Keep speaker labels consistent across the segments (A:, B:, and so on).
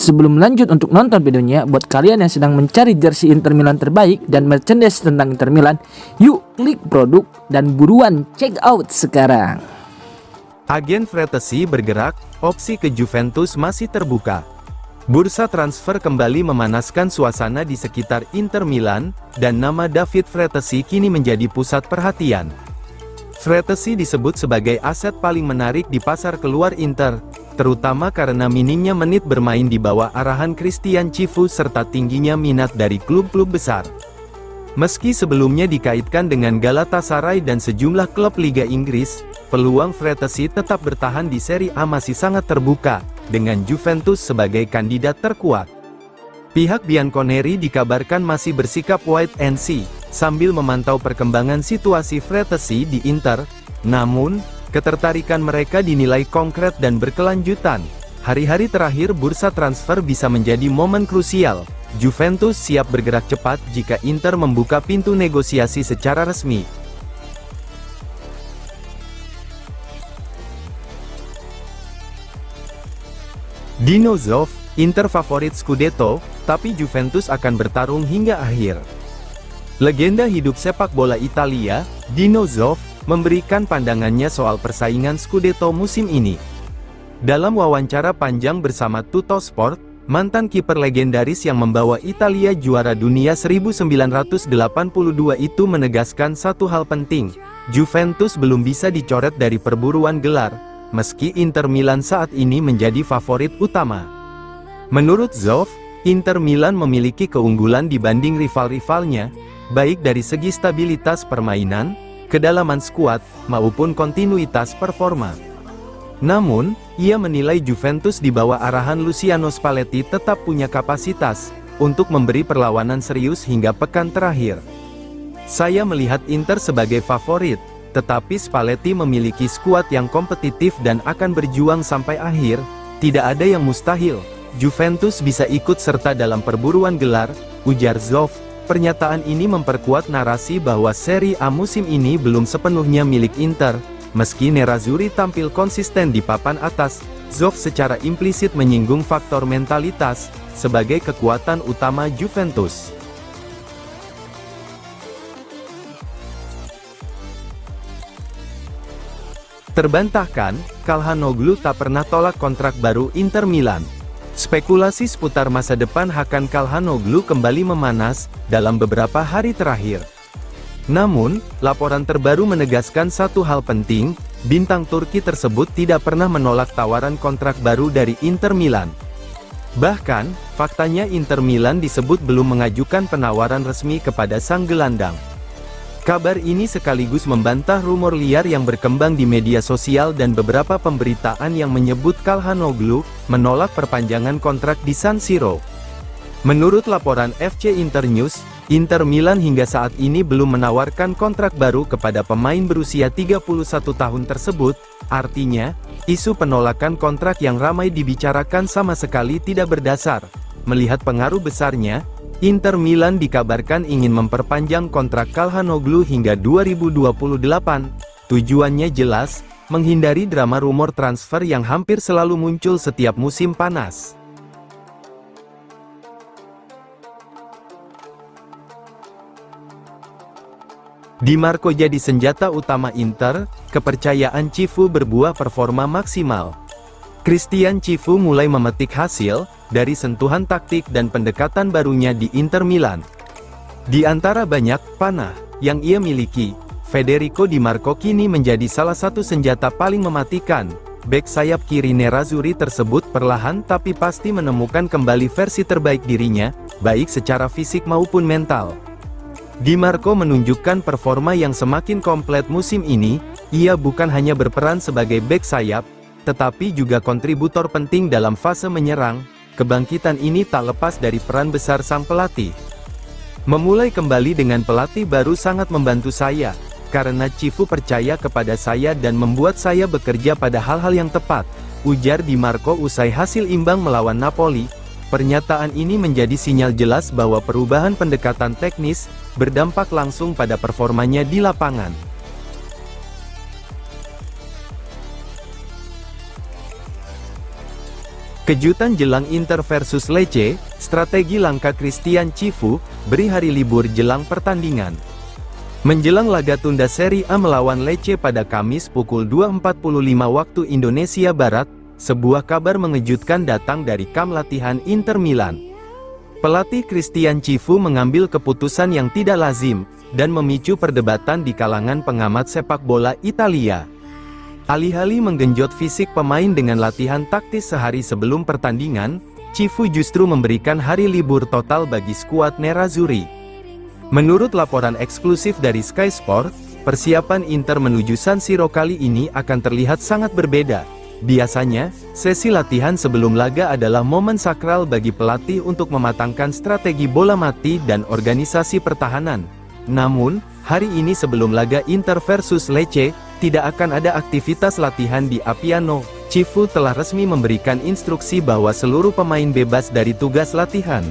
A: Sebelum lanjut untuk nonton videonya, buat kalian yang sedang mencari jersey Inter Milan terbaik dan merchandise tentang Inter Milan, yuk klik produk dan buruan check out sekarang.
B: Agen Fratesi bergerak, opsi ke Juventus masih terbuka. Bursa transfer kembali memanaskan suasana di sekitar Inter Milan, dan nama David Fratesi kini menjadi pusat perhatian. Fratesi disebut sebagai aset paling menarik di pasar keluar Inter, terutama karena minimnya menit bermain di bawah arahan Christian Cifu serta tingginya minat dari klub-klub besar. Meski sebelumnya dikaitkan dengan Galatasaray dan sejumlah klub Liga Inggris, peluang Fratesi tetap bertahan di Serie A masih sangat terbuka, dengan Juventus sebagai kandidat terkuat. Pihak Bianconeri dikabarkan masih bersikap wait and see, sambil memantau perkembangan situasi Fratesi di Inter, namun, ketertarikan mereka dinilai konkret dan berkelanjutan. Hari-hari terakhir bursa transfer bisa menjadi momen krusial. Juventus siap bergerak cepat jika Inter membuka pintu negosiasi secara resmi. Dino Zoff, Inter favorit Scudetto, tapi Juventus akan bertarung hingga akhir. Legenda hidup sepak bola Italia, Dino Zoff, memberikan pandangannya soal persaingan Scudetto musim ini. Dalam wawancara panjang bersama Tuttosport, mantan kiper legendaris yang membawa Italia juara dunia 1982 itu menegaskan satu hal penting, Juventus belum bisa dicoret dari perburuan gelar, meski Inter Milan saat ini menjadi favorit utama. Menurut Zoff, Inter Milan memiliki keunggulan dibanding rival-rivalnya, baik dari segi stabilitas permainan, kedalaman skuad, maupun kontinuitas performa. Namun, ia menilai Juventus di bawah arahan Luciano Spalletti tetap punya kapasitas untuk memberi perlawanan serius hingga pekan terakhir. Saya melihat Inter sebagai favorit, tetapi Spalletti memiliki skuad yang kompetitif dan akan berjuang sampai akhir, tidak ada yang mustahil. Juventus bisa ikut serta dalam perburuan gelar, ujar Zoff. Pernyataan ini memperkuat narasi bahwa Serie A musim ini belum sepenuhnya milik Inter. Meski Nerazzurri tampil konsisten di papan atas, Zoff secara implisit menyinggung faktor mentalitas sebagai kekuatan utama Juventus. Terbantahkan, Calhanoglu tak pernah tolak kontrak baru Inter Milan. Spekulasi seputar masa depan Hakan Calhanoglu kembali memanas dalam beberapa hari terakhir. Namun, laporan terbaru menegaskan satu hal penting, bintang Turki tersebut tidak pernah menolak tawaran kontrak baru dari Inter Milan. Bahkan, faktanya Inter Milan disebut belum mengajukan penawaran resmi kepada sang gelandang. Kabar ini sekaligus membantah rumor liar yang berkembang di media sosial dan beberapa pemberitaan yang menyebut Calhanoglu menolak perpanjangan kontrak di San Siro. Menurut laporan FC Internews, Inter Milan hingga saat ini belum menawarkan kontrak baru kepada pemain berusia 31 tahun tersebut, artinya, isu penolakan kontrak yang ramai dibicarakan sama sekali tidak berdasar. Melihat pengaruh besarnya, Inter Milan dikabarkan ingin memperpanjang kontrak Calhanoglu hingga 2028. Tujuannya jelas, menghindari drama rumor transfer yang hampir selalu muncul setiap musim panas. Di Marco jadi senjata utama Inter, kepercayaan Cifu berbuah performa maksimal. Christian Cifu mulai memetik hasil dari sentuhan taktik dan pendekatan barunya di Inter Milan. Di antara banyak panah yang ia miliki, Federico Di Marco kini menjadi salah satu senjata paling mematikan. Bek sayap kiri Nerazzurri tersebut perlahan tapi pasti menemukan kembali versi terbaik dirinya, baik secara fisik maupun mental. Di Marco menunjukkan performa yang semakin komplit musim ini. Ia bukan hanya berperan sebagai bek sayap, tetapi juga kontributor penting dalam fase menyerang. Kebangkitan ini tak lepas dari peran besar sang pelatih. Memulai kembali dengan pelatih baru sangat membantu saya, karena Cifu percaya kepada saya dan membuat saya bekerja pada hal-hal yang tepat, ujar Di Marco usai hasil imbang melawan Napoli. Pernyataan ini menjadi sinyal jelas bahwa perubahan pendekatan teknis berdampak langsung pada performanya di lapangan. Kejutan jelang Inter versus Lecce, strategi langka Christian Cifu, beri hari libur jelang pertandingan. Menjelang laga tunda Serie A melawan Lecce pada Kamis pukul 2.45 waktu Indonesia Barat, sebuah kabar mengejutkan datang dari kamp latihan Inter Milan. Pelatih Christian Cifu mengambil keputusan yang tidak lazim, dan memicu perdebatan di kalangan pengamat sepak bola Italia. Alih-alih menggenjot fisik pemain dengan latihan taktis sehari sebelum pertandingan, Cifu justru memberikan hari libur total bagi skuad Nerazzurri. Menurut laporan eksklusif dari Sky Sport, persiapan Inter menuju San Siro kali ini akan terlihat sangat berbeda. Biasanya, sesi latihan sebelum laga adalah momen sakral bagi pelatih untuk mematangkan strategi bola mati dan organisasi pertahanan. Namun, hari ini sebelum laga Inter versus Lecce, tidak akan ada aktivitas latihan di Appiano. Cifu telah resmi memberikan instruksi bahwa seluruh pemain bebas dari tugas latihan.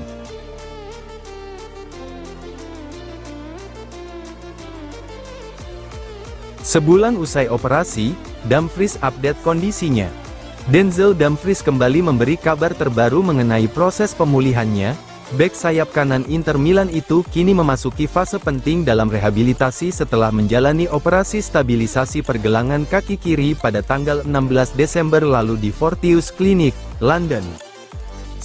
B: Sebulan usai operasi, Dumfries update kondisinya. Denzel Dumfries kembali memberi kabar terbaru mengenai proses pemulihannya. Bek sayap kanan Inter Milan itu kini memasuki fase penting dalam rehabilitasi setelah menjalani operasi stabilisasi pergelangan kaki kiri pada tanggal 16 Desember lalu di Fortius Clinic, London.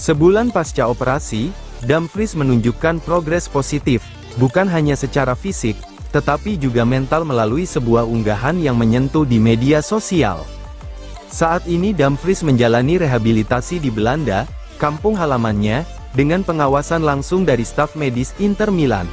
B: Sebulan pasca operasi, Dumfries menunjukkan progres positif, bukan hanya secara fisik, tetapi juga mental melalui sebuah unggahan yang menyentuh di media sosial. Saat ini Dumfries menjalani rehabilitasi di Belanda, kampung halamannya, dengan pengawasan langsung dari staf medis Inter Milan.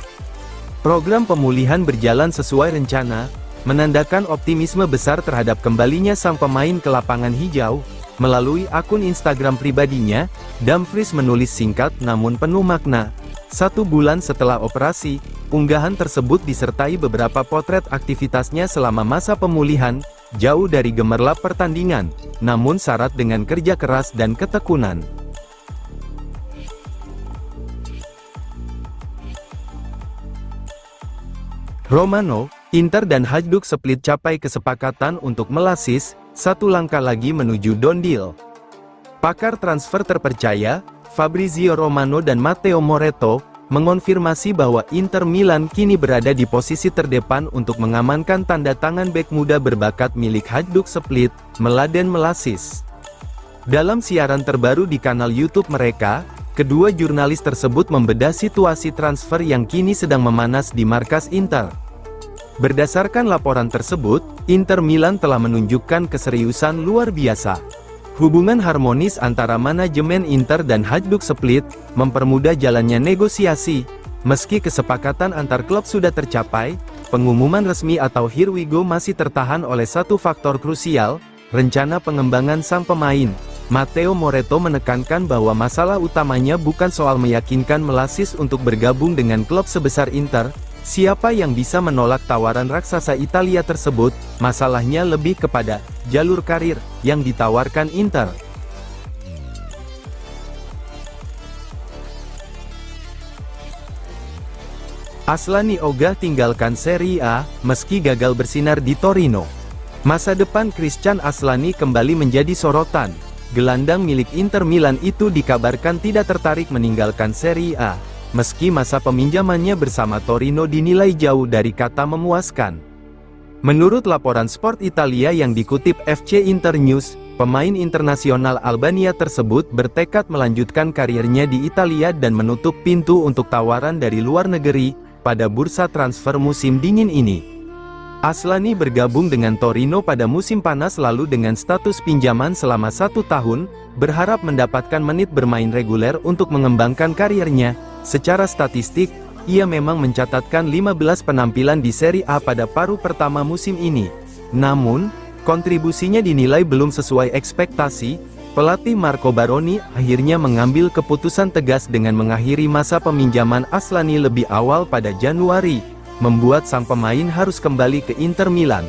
B: Program pemulihan berjalan sesuai rencana, menandakan optimisme besar terhadap kembalinya sang pemain ke lapangan hijau. Melalui akun Instagram pribadinya, Dumfries menulis singkat namun penuh makna. 1 bulan setelah operasi, unggahan tersebut disertai beberapa potret aktivitasnya selama masa pemulihan, jauh dari gemerlap pertandingan, namun syarat dengan kerja keras dan ketekunan. Romano, Inter dan Hajduk Split capai kesepakatan untuk melasis, satu langkah lagi menuju done deal. Pakar transfer terpercaya, Fabrizio Romano dan Matteo Moretto, mengonfirmasi bahwa Inter Milan kini berada di posisi terdepan untuk mengamankan tanda tangan bek muda berbakat milik Hajduk Split, Mladen Mlašić. Dalam siaran terbaru di kanal YouTube mereka, kedua jurnalis tersebut membedah situasi transfer yang kini sedang memanas di markas Inter. Berdasarkan laporan tersebut, Inter Milan telah menunjukkan keseriusan luar biasa. Hubungan harmonis antara manajemen Inter dan Hajduk Split mempermudah jalannya negosiasi. Meski kesepakatan antar klub sudah tercapai, pengumuman resmi atau here we go masih tertahan oleh satu faktor krusial, rencana pengembangan sang pemain. Matteo Moretto menekankan bahwa masalah utamanya bukan soal meyakinkan Mlašić untuk bergabung dengan klub sebesar Inter. Siapa yang bisa menolak tawaran raksasa Italia tersebut, masalahnya lebih kepada jalur karir yang ditawarkan Inter. Asllani ogah tinggalkan Serie A, meski gagal bersinar di Torino. Masa depan Christian Asllani kembali menjadi sorotan. Gelandang milik Inter Milan itu dikabarkan tidak tertarik meninggalkan Serie A, meski masa peminjamannya bersama Torino dinilai jauh dari kata memuaskan. Menurut laporan Sport Italia yang dikutip FC Internews, pemain internasional Albania tersebut bertekad melanjutkan karirnya di Italia dan menutup pintu untuk tawaran dari luar negeri pada bursa transfer musim dingin ini. Asllani bergabung dengan Torino pada musim panas lalu dengan status pinjaman selama 1 tahun, berharap mendapatkan menit bermain reguler untuk mengembangkan karirnya. Secara statistik, ia memang mencatatkan 15 penampilan di Serie A pada paruh pertama musim ini. Namun, kontribusinya dinilai belum sesuai ekspektasi. Pelatih Marco Baroni akhirnya mengambil keputusan tegas dengan mengakhiri masa peminjaman Asllani lebih awal pada Januari, membuat sang pemain harus kembali ke Inter Milan.